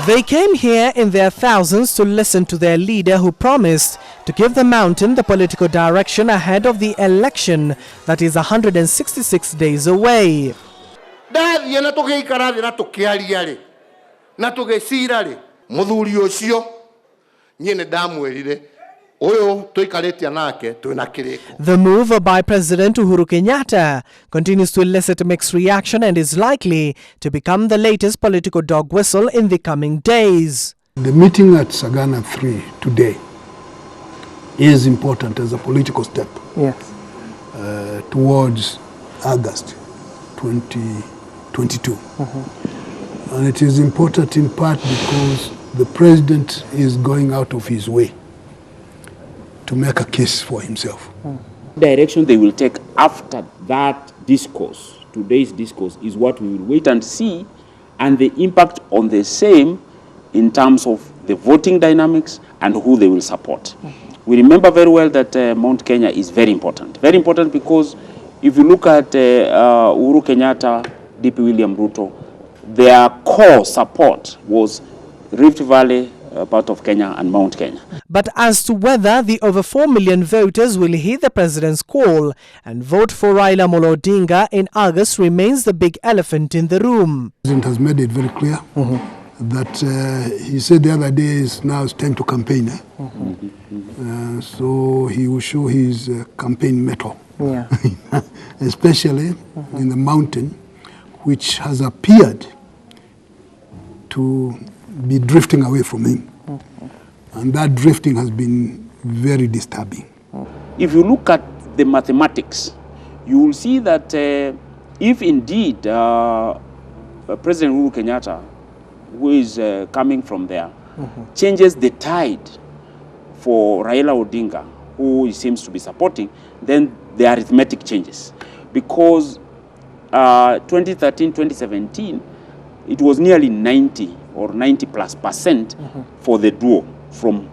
They came here in their thousands to listen to their leader who promised to give the mountain the political direction ahead of the election that is 166 days away. The move by President Uhuru Kenyatta continues to elicit mixed reaction and is likely to become the latest political dog whistle in the coming days. The meeting at Sagana 3 today is important as a political step towards August 2022. And it is important in part because the president is going out of his way to make a case for himself. Direction they will take after that discourse, today's discourse, is what we will wait and see, and the impact on the same in terms of the voting dynamics and who they will support. We remember very well that Mount Kenya is very important. Very important because if you look at Uhuru Kenyatta, DP William Ruto, their core support was Rift Valley, part of Kenya, and Mount Kenya. But as to whether the over 4 million voters will heed the president's call and vote for Raila Odinga in August remains the big elephant in the room. The president has made it very clear that he said the other day now it's time to campaign. So he will show his campaign mettle, especially in the mountain, which has appeared to be drifting away from him. And that drifting has been very disturbing. If you look at the mathematics, you will see that if indeed President Uhuru Kenyatta, who is coming from there, changes the tide for Raila Odinga, who he seems to be supporting, then the arithmetic changes. Because 2013, 2017, it was nearly 90 or 90+% for the duo from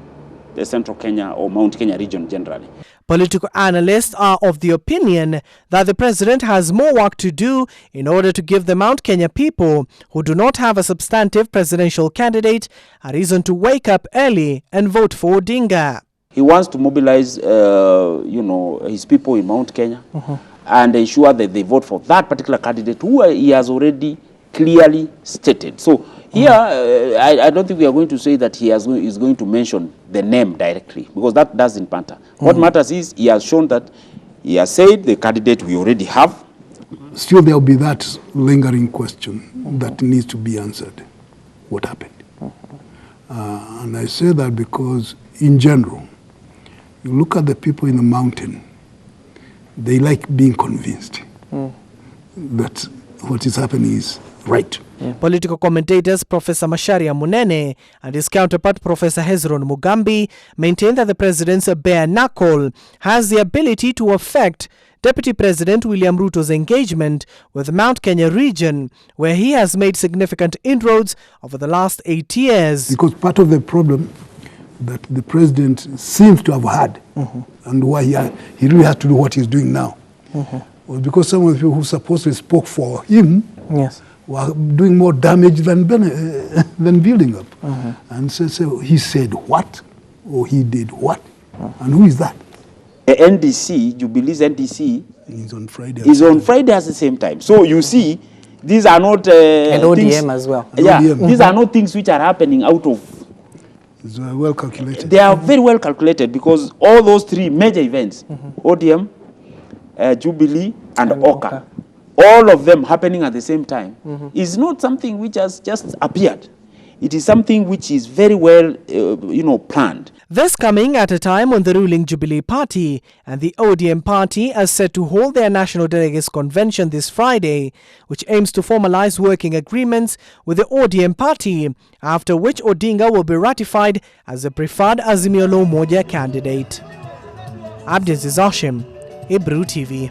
the Central Kenya or Mount Kenya region generally. Political analysts are of the opinion that the president has more work to do in order to give the Mount Kenya people who do not have a substantive presidential candidate a reason to wake up early and vote for Odinga. He wants to mobilize, his people in Mount Kenya and ensure that they vote for that particular candidate who he has already clearly stated. So here, I don't think we are going to say that he is going to mention the name directly, because that doesn't matter. What matters is he has shown that he has said the candidate we already have. Still, there will be that lingering question that needs to be answered. What happened? And I say that because, in general, you look at the people in the mountain, they like being convinced that what is happening is right. Political commentators Professor Macharia Munene and his counterpart Professor Hezron Mugambi maintain that the president's bare knuckle has the ability to affect Deputy President William Ruto's engagement with the Mount Kenya region, where he has made significant inroads over the last 8 years. Because part of the problem that the president seems to have had, and why he really has to do what he's doing now, was because some of the people who supposedly spoke for him were doing more damage than building up. And so he said what, or he did what, and who is that? The NDC, Jubilee's NDC, is on Friday. Is on Friday at the same time. So you see, these are not and ODM things, as well. Yeah, these are not things which are happening out of. It's well calculated. They are very well calculated because all those three major events, ODM, Jubilee, and Oka, all of them happening at the same time, is not something which has just appeared. It is something which is very well, planned. This coming at a time when the ruling Jubilee Party and the ODM Party are set to hold their National Delegates Convention this Friday, which aims to formalize working agreements with the ODM Party, after which Odinga will be ratified as the preferred Azimio la Umoja candidate. Abdiaziz Hashim, Ebru TV.